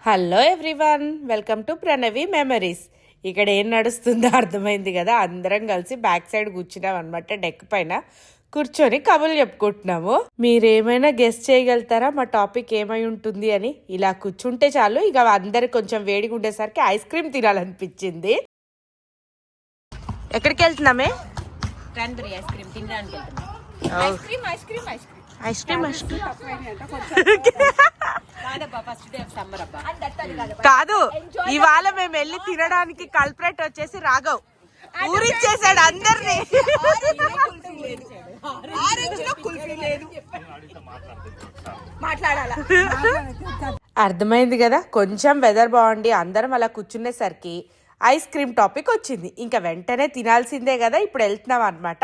Hello everyone, welcome to Pranavi memories. ఇక్కడ ఏం నడుస్తుందో అర్థమైంది కదా. అందరం కలిసి బ్యాక్ సైడ్ కూర్చున్నాం అనమాట. డెక్ పైన కూర్చొని కబుర్లు చెప్పుకుంటున్నాము. మీరేమైనా గెస్ట్ చేయగలుగుతారా మా టాపిక్ ఏమై ఉంటుంది అని? ఇలా కూర్చుంటే చాలు, ఇక అందరికి కొంచెం వేడిగా ఉండేసరికి ఐస్ క్రీమ్ తినాలనిపించింది. ఎక్కడికి వెళ్తున్నామే? ఐస్ క్రీమ్ తినడానికి వెళ్తున్నాం. ఐస్ క్రీమ్ కాదు, ఇవాళ మేము వెళ్ళి తినడానికి కల్ప్రేట్ వచ్చేసి రాఘవ్ ఊరిచ్చేసాడు అందరినీ. అర్థమైంది కదా. కొంచెం వెదర్ బాగుండి అందరం అలా కూర్చునేసరికి ఐస్ క్రీమ్ టాపిక్ వచ్చింది. ఇంకా వెంటనే తినాల్సిందే కదా. ఇప్పుడు వెళ్తున్నాం అనమాట.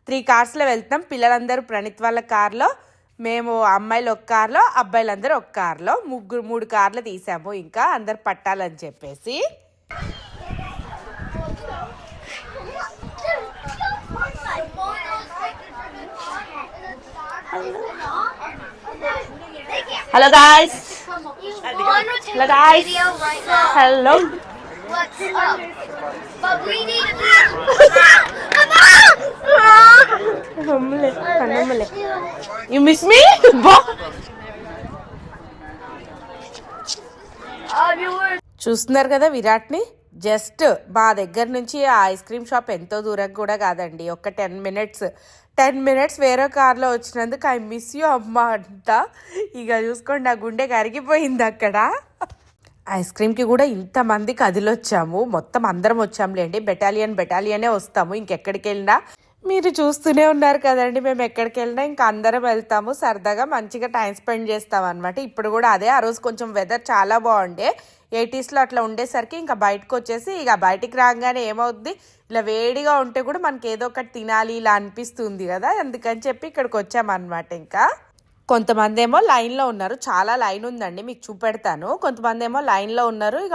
3 కార్స్లో వెళ్తున్నాం. పిల్లలందరూ ప్రణీత్ వాళ్ళ కార్లో, మేము అమ్మాయిలు ఒక కార్లో, అబ్బాయిలందరూ ఒక కార్లో, 3 కార్లు తీసాము. ఇంకా అందరు పట్టాలని చెప్పేసి. Hello guys, hello guys, hello. You miss me? చూస్తున్నారు కదా విరాట్ని. జస్ట్ మా దగ్గర నుంచి ఆ ఐస్ క్రీమ్ షాప్ ఎంతో దూరం కూడా కాదండి, ఒక 10 మినిట్స్ వేరే కార్లో వచ్చినందుకు ఐ మిస్ యూ అమ్మ అంతా. ఇక చూసుకోండి, నా గుండె కరిగిపోయింది అక్కడ. ఐస్ క్రీమ్కి కూడా ఇంతమంది కదిలొచ్చాము. మొత్తం అందరం వచ్చాములేండి. బెటాలియనే వస్తాము ఇంకెక్కడికి వెళ్ళినా. మీరు చూస్తూనే ఉన్నారు కదండి, మేము ఎక్కడికి వెళ్ళినా ఇంకా అందరం వెళ్తాము. సరదాగా మంచిగా టైం స్పెండ్ చేస్తాం అనమాట. ఇప్పుడు కూడా అదే. ఆ రోజు కొంచెం వెదర్ చాలా బాగుండే, 80sలో అట్లా ఉండేసరికి ఇంకా బయటకు వచ్చేసి, ఇక బయటికి రాగానే ఏమవుద్ది, ఇలా వేడిగా ఉంటే కూడా మనకి ఏదో ఒకటి తినాలి ఇలా అనిపిస్తుంది కదా. అందుకని చెప్పి ఇక్కడికి వచ్చామన్నమాట. ఇంకా కొంతమంది ఏమో లైన్లో ఉన్నారు. చాలా లైన్ ఉందండి, మీకు చూపెడతాను. కొంతమంది ఏమో లైన్లో ఉన్నారు. ఇక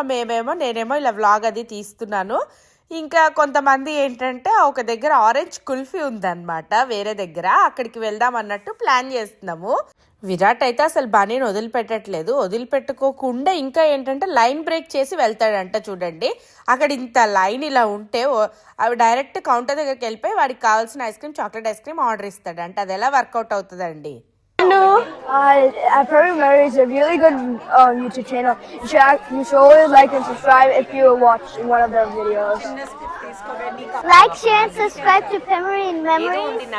నేనేమో ఇలా వ్లాగ్ అది తీస్తున్నాను. ఇంకా కొంతమంది ఏంటంటే ఒక దగ్గర ఆరెంజ్ కుల్ఫీ ఉందన్నమాట వేరే దగ్గర, అక్కడికి వెళ్దాం అన్నట్టు ప్లాన్ చేస్తున్నాము. విరాట్ అయితే అసలు బనీని వదిలిపెట్టట్లేదు. వదిలిపెట్టుకోకుండా ఇంకా ఏంటంటే లైన్ బ్రేక్ చేసి వెళ్తాడంట. చూడండి, అక్కడ ఇంత లైన్ ఇలా ఉంటే అవి డైరెక్ట్ కౌంటర్ దగ్గరికి వెళ్ళిపోయి వాడికి కావాల్సిన ice cream, chocolate ice cream order ఇస్తాడంట. అది ఎలా వర్కౌట్ అవుతుందండి? Pranavi Memories is a really good YouTube channel. You should always like and subscribe if you watch one of their videos. Like, share and subscribe to Pranavi Memories.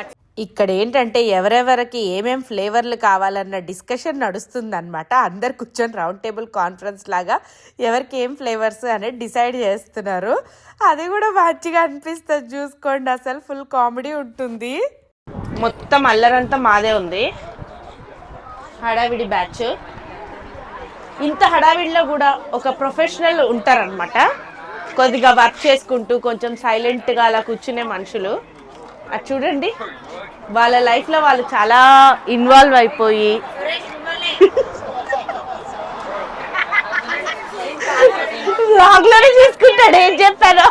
ఇక్కడ ఏంటంటే ఎవరెవరికి ఏమేం ఫ్లేవర్లు కావాలన్న discussion నడుస్తుంది అనమాట. అందరు కూర్చొని రౌండ్ టేబుల్ కాన్ఫరెన్స్ లాగా ఎవరికి ఏం ఫ్లేవర్స్ అనేది డిసైడ్ చేస్తున్నారు. అది కూడా మంచిగా అనిపిస్తుంది. చూసుకోండి, అసలు ఫుల్ కామెడీ ఉంటుంది. మొత్తం అల్లరంతా మాదే ఉంది. హడావిడి బ్యాచ్. ఇంత హడావిడిలో కూడా ఒక ప్రొఫెషనల్ ఉంటారనమాట. కొద్దిగా వర్క్ చేసుకుంటూ కొంచెం సైలెంట్గా అలా కూర్చునే మనుషులు. అది చూడండి, వాళ్ళ లైఫ్లో వాళ్ళు చాలా ఇన్వాల్వ్ అయిపోయి వ్లాగ్లోనే చూసుకుంటాడు ఏం చెప్పారో.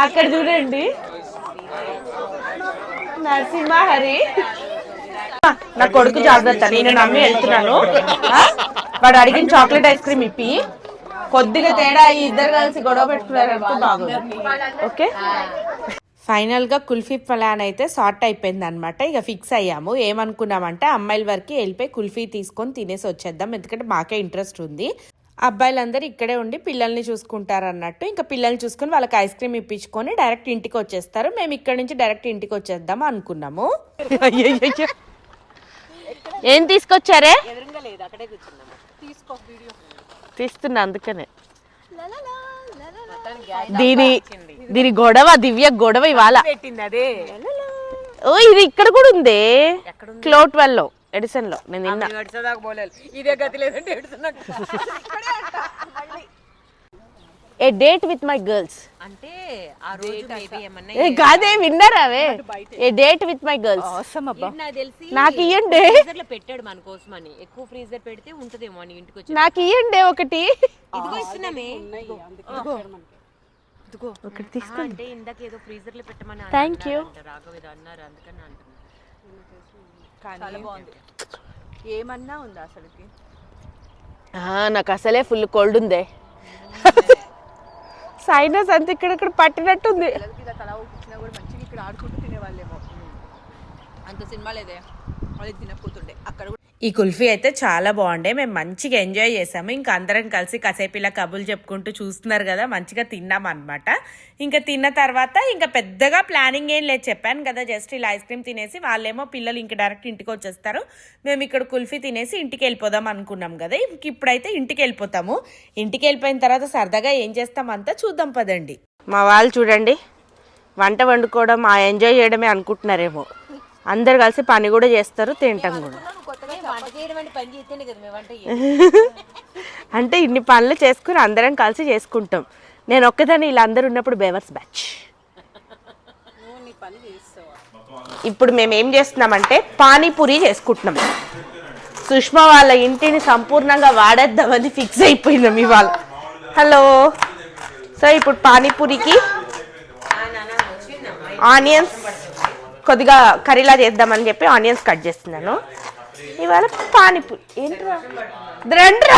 అక్కడ చూడండి, నరసింహహరి. నా కొడుకు జాగ్రత్త, నేను నమ్మి వెళ్తున్నాను. వాడు అడిగిన చాక్లెట్ ఐస్ క్రీమ్ ఇప్పి, కొద్దిగా తేడా ఈ ఇద్దరు కలిసి గొడవ పెట్టుకున్నారనుకో బాగుంది. ఓకే, ఫైనల్గా కుల్ఫీ ప్లాన్ అయితే సార్ట్ అయిపోయింది అనమాట. ఇక ఫిక్స్ అయ్యాము. ఏమనుకున్నామంటే అమ్మాయిల వరకు వెళ్ళిపోయి కుల్ఫీ తీసుకొని తినేసి వచ్చేద్దాం, ఎందుకంటే మాకే ఇంట్రెస్ట్ ఉంది. అబ్బాయిలందరూ ఇక్కడే ఉండి పిల్లల్ని చూసుకుంటారు అన్నట్టు. ఇంకా పిల్లల్ని చూసుకుని వాళ్ళకి ఐస్ క్రీమ్ ఇప్పించుకొని డైరెక్ట్ ఇంటికి వచ్చేస్తారు. మేము ఇక్కడ నుంచి డైరెక్ట్ ఇంటికి వచ్చేద్దాం అనుకున్నాము. ఏం తీసుకొచ్చారే? తీస్తున్నా, అందుకనే. దీని గొడవ, దివ్య గొడవ ఇవాళ. ఓ, ఇది ఇక్కడ కూడా ఉంది. క్లోట్ వెల్ లో, ఎడిసన్ లో. నేను ఏ డేట్ విత్ మై గర్ల్స్ అంటే ఆ రోజు మేబీ ఏమన్నా కాదే విన్నారా అవే. ఏ డేట్ విత్ మై గర్ల్స్. నాకు ఇయ్యండి. ఫ్రీజర్ లో పెట్టాడు మన కోసం అని. ఎక్కువ ఫ్రీజర్ పెడితే ఉంటదేమో అని ఇంటికి వచ్చి. నాకు ఇయ్యండి ఒకటి. ఇదిగో ఇస్తున్నామే. ఇదిగో ఒకటి తీసుకోండి. అంటే ఇందాక ఏదో ఫ్రీజర్ లో పెట్టమని థ్యాంక్ యూ. రాఘవ్ ఇది అన్నారు, అందుకని అంటున్నా. చాలా బాగుంది. ఏమన్నా ఉందా అసలుకి? నాకు అసలే ఫుల్ కోల్డ్ ఉందే. సైనస్ అంత ఇక్కడ పట్టినట్టుంది. తల ఊపించినా కూడా మంచిగా ఇక్కడ ఆడుకుంటూ తినేవాళ్ళేమో. అంత సినిమా లేదే, వాళ్ళు తినకపోతుండే అక్కడ. ఈ కుల్ఫీ అయితే చాలా బాగుండే, మేము మంచిగా ఎంజాయ్ చేసాము. ఇంకా అందరం కలిసి కాసేపు ఇలా కబుర్లు చెప్పుకుంటూ చూస్తున్నారు కదా, మంచిగా తిన్నాం అనమాట. ఇంకా తిన్న తర్వాత ఇంకా పెద్దగా ప్లానింగ్ ఏం లేదు, చెప్పాను కదా, జస్ట్ ఇలా ఐస్ క్రీమ్ తినేసి వాళ్ళేమో పిల్లలు ఇంకా డైరెక్ట్ ఇంటికి వచ్చేస్తారు, మేము ఇక్కడ కుల్ఫీ తినేసి ఇంటికి వెళ్ళిపోదాం అనుకున్నాం కదా. ఇప్పుడైతే ఇంటికి వెళ్ళిపోతాము. ఇంటికి వెళ్ళిపోయిన తర్వాత సరదాగా ఏం చేస్తామంతా చూద్దాం పదండి. మా వాళ్ళు చూడండి వంట వండుకోవడం ఆ ఎంజాయ్ చేయడమే అనుకుంటున్నారేమో, అందరు కలిసి పని కూడా చేస్తారు, తింటాం కూడా. అంటే ఇన్ని పనులు చేసుకుని అందరం కలిసి చేసుకుంటాం. నేను ఒక్కదాన్ని, ఇలా అందరు ఉన్నప్పుడు బేవర్స్ బ్యాచ్. ఇప్పుడు మేము ఏం చేస్తున్నామంటే పానీపూరి చేసుకుంటున్నాం. సుష్మా వాళ్ళ ఇంటిని సంపూర్ణంగా వాడేద్దామని ఫిక్స్ అయిపోయినాం ఇవాళ. హలో. సో ఇప్పుడు పానీపూరికి ఆనియన్స్ కొద్దిగా కర్రీలా చేద్దామని చెప్పి ఆనియన్స్ కట్ చేస్తున్నాను. ఇవాళ పానీపూరి ఏంట్రా రండ్రా,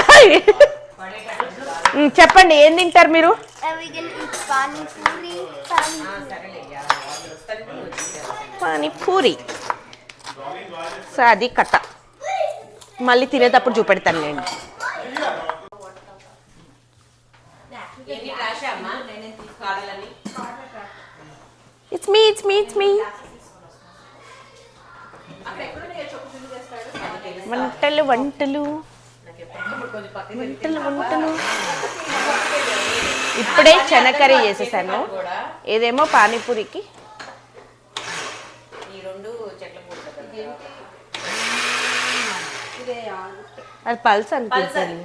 చెప్పండి ఏం తింటారు మీరు? పానీపూరి. సో అది కట్ట, మళ్ళీ తినేటప్పుడు చూపెడతాను లేండి. ఇట్స్ మీ వంటలు వంటలు వంటలు వంటలు. ఇప్పుడే చెనకర్రీ చేసేసాను, ఏదేమో పానీపూరికి. అది పల్స్ అనుకుంటాను.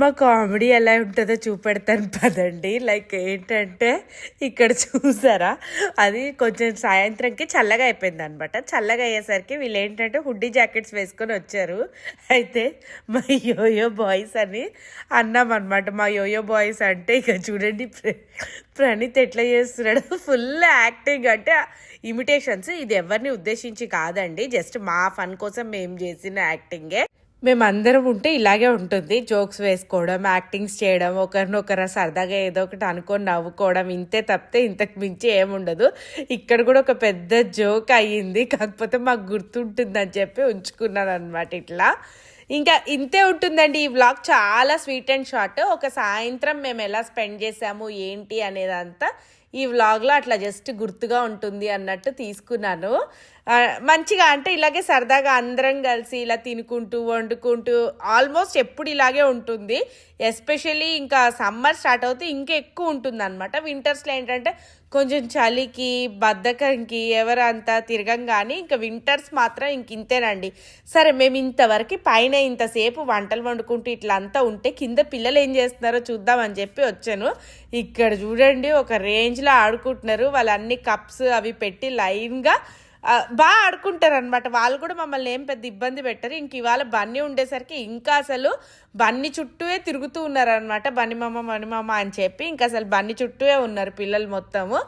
మా కామెడీ ఎలా ఉంటుందో చూపెడతాను పదండి. లైక్ ఏంటంటే ఇక్కడ చూసారా, అది కొంచెం సాయంత్రంకి చల్లగా అయిపోయింది అనమాట. చల్లగా అయ్యేసరికి వీళ్ళు ఏంటంటే హుడ్డీ జాకెట్స్ వేసుకొని వచ్చారు. అయితే మా యోయో బాయ్స్ అని అన్నాం అనమాట. మా యోయో బాయ్స్ అంటే ఇక చూడండి ప్రణీత్ ఎట్లా చేస్తున్నాడు, ఫుల్ యాక్టింగ్. అంటే ఇమిటేషన్స్, ఇది ఎవరిని ఉద్దేశించి కాదండి, జస్ట్ మా ఫన్ కోసం మేము చేసిన యాక్టింగే. మేమందరం ఉంటే ఇలాగే ఉంటుంది, జోక్స్ వేసుకోవడం, యాక్టింగ్స్ చేయడం, ఒకరినొకరు సరదాగా ఏదో ఒకటి అనుకొని నవ్వుకోవడం, ఇంతే తప్పితే ఇంతకు మించి ఏముండదు. ఇక్కడ కూడా ఒక పెద్ద జోక్ అయ్యింది, కాకపోతే మాకు గుర్తుంటుందని చెప్పి ఉంచుకున్నాను అనమాట. ఇట్లా ఇంకా ఇంతే ఉంటుందండి ఈ వ్లాగ్. చాలా స్వీట్ అండ్ షార్ట్. ఒక సాయంత్రం మేము ఎలా స్పెండ్ చేసాము ఏంటి అనేదంతా ఈ వ్లాగ్లో అట్లా జస్ట్ గుర్తుగా ఉంటుంది అన్నట్టు తీసుకున్నాను. మంచిగా అంటే ఇలాగే సరదాగా అందరం కలిసి ఇలా తినుకుంటూ వండుకుంటూ ఆల్మోస్ట్ ఎప్పుడు ఇలాగే ఉంటుంది. ఎస్పెషల్లీ ఇంకా సమ్మర్ స్టార్ట్ అవుతే ఇంకా ఎక్కువ ఉంటుంది అనమాట. వింటర్స్లో ఏంటంటే కొంచెం చలికి బద్ధకంకి ఎవరంతా తిరగం, కానీ ఇంకా వింటర్స్ మాత్రం ఇంక ఇంతేనండి. సరే మేము ఇంతవరకు పైన ఇంతసేపు వంటలు వండుకుంటూ ఇట్లా అంతా ఉంటే కింద పిల్లలు ఏం చేస్తున్నారో చూద్దామని చెప్పి వచ్చాను. ఇక్కడ చూడండి ఒక రేంజ్లో ఆడుకుంటున్నారు. వాళ్ళు అన్ని కప్స్ అవి పెట్టి లైన్గా బాగా ఆడుకుంటారు అనమాట. వాళ్ళు కూడా మమ్మల్ని ఏం పెద్ద ఇబ్బంది పెట్టరు. ఇంక ఇవాళ బన్నీ ఉండేసరికి ఇంకా అసలు బన్నీ చుట్టూవే తిరుగుతూ ఉన్నారనమాట. బన్నీ మామ అని చెప్పి ఇంకా అసలు బన్నీ చుట్టూవే ఉన్నారు పిల్లలు మొత్తము.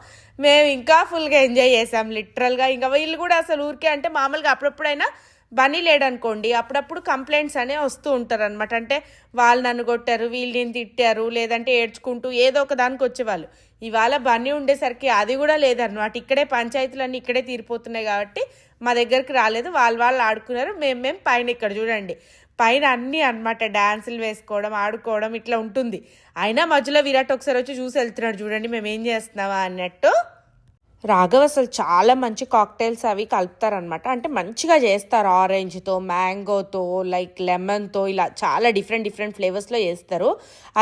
మేము ఇంకా ఫుల్గా ఎంజాయ్ చేసాం లిటరల్గా. ఇంకా వీళ్ళు కూడా అసలు ఊరికే అంటే మామూలుగా అప్పుడప్పుడైనా బన్నీ లేడనుకోండి అప్పుడప్పుడు కంప్లైంట్స్ అనే వస్తూ ఉంటారు అనమాట. అంటే వాళ్ళు నన్ను కొట్టారు, వీళ్ళని తిట్టారు, లేదంటే ఏడ్చుకుంటూ ఏదో ఒక దానికి వచ్చేవాళ్ళు. ఇవాళ బన్నీ ఉండేసరికి అది కూడా లేదన్నమాట. ఇక్కడే పంచాయతీలన్నీ ఇక్కడే తీరిపోతున్నాయి కాబట్టి మా దగ్గరికి రాలేదు. వాళ్ళు ఆడుకున్నారు, మేము పైన ఇక్కడ చూడండి పైన అన్నీ అనమాట డ్యాన్సులు వేసుకోవడం ఆడుకోవడం ఇట్లా ఉంటుంది. అయినా మధ్యలో విరాట్ ఒకసారి వచ్చి చూసి వెళ్తున్నాడు, చూడండి మేము ఏం చేస్తున్నావా అన్నట్టు. రాఘవ్ అసలు చాలా మంచి కాక్టైల్స్ అవి కలుపుతారనమాట. అంటే మంచిగా చేస్తారు, ఆరెంజ్తో, మ్యాంగోతో, లైక్ లెమన్తో, ఇలా చాలా డిఫరెంట్ ఫ్లేవర్స్లో చేస్తారు.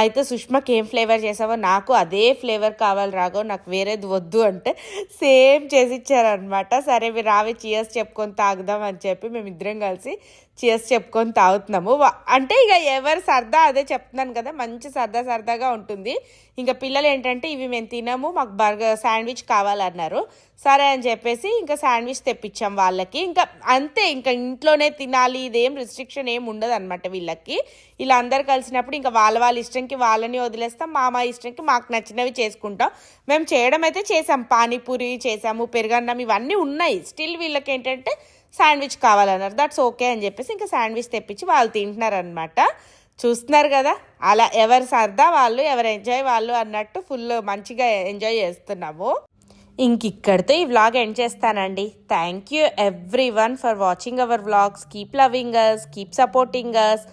అయితే సుష్మాకి ఏం ఫ్లేవర్ చేసావో నాకు అదే ఫ్లేవర్ కావాలి రాఘవ్, నాకు వేరేది వద్దు అంటే సేమ్ చేసి ఇచ్చారనమాట. సరే మీరు రావే చీయర్స్ చెప్పుకొని తాగుదాం అని చెప్పి మేమిద్దరం కలిసి చీయర్స్ చెప్పుకొని తాగుతున్నాము. అంటే ఇక ఎవరు సరదా అదే చెప్తున్నాను కదా, మంచి సరదాగా ఉంటుంది. ఇంకా పిల్లలు ఏంటంటే ఇవి మేము తినము, మాకు బర్గర్ శాండ్విచ్ కావాలన్నారు. సరే అని చెప్పేసి ఇంకా శాండ్విచ్ తెప్పించాం వాళ్ళకి. ఇంకా అంతే, ఇంకా ఇంట్లోనే తినాలి, ఇదేం రిస్ట్రిక్షన్ ఏం ఉండదు అనమాట వీళ్ళకి. ఇలా అందరు కలిసినప్పుడు ఇంకా వాళ్ళ ఇష్టంకి వాళ్ళని వదిలేస్తాం, మా ఇష్టంకి మాకు నచ్చినవి చేసుకుంటాం. మేము చేయడం అయితే చేసాం, పానీపూరి చేసాము, పెరుగన్నం ఇవన్నీ ఉన్నాయి. స్టిల్ వీళ్ళకి ఏంటంటే శాండ్విచ్ కావాలన్నారు. దట్స్ ఓకే అని చెప్పేసి ఇంకా శాండ్విచ్ తెప్పించి వాళ్ళు తింటున్నారనమాట. చూస్తున్నారు కదా, అలా ఎవరి సరదా వాళ్ళు, ఎవరు ఎంజాయ్ వాళ్ళు అన్నట్టు ఫుల్ మంచిగా ఎంజాయ్ చేస్తున్నాము. ఇంకిక్కడితో ఈ వ్లాగ్ ఎండ్ చేస్తానండి. Thank you everyone for watching our vlogs. Keep loving us, keep supporting us.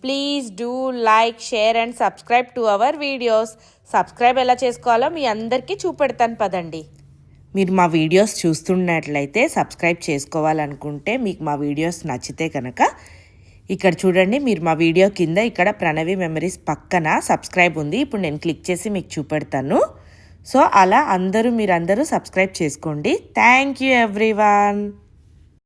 Please do like, share and subscribe to our videos. Subscribe ఎలా చేసుకోవాలో మీ అందరికీ చూపెడతాను పదండి. మీరు మా వీడియోస్ చూస్తున్నట్లయితే సబ్స్క్రైబ్ చేసుకోవాలనుకుంటే, మీకు మా వీడియోస్ నచ్చితే కనుక ఇక్కడ చూడండి, మీరు మా వీడియో కింద ఇక్కడ ప్రణవి మెమరీస్ పక్కన సబ్స్క్రైబ్ ఉంది. ఇప్పుడు నేను క్లిక్ చేసి మీకు చూపెడతాను. సో అలా మీరందరూ సబ్స్క్రైబ్ చేసుకోండి. Thank you everyone.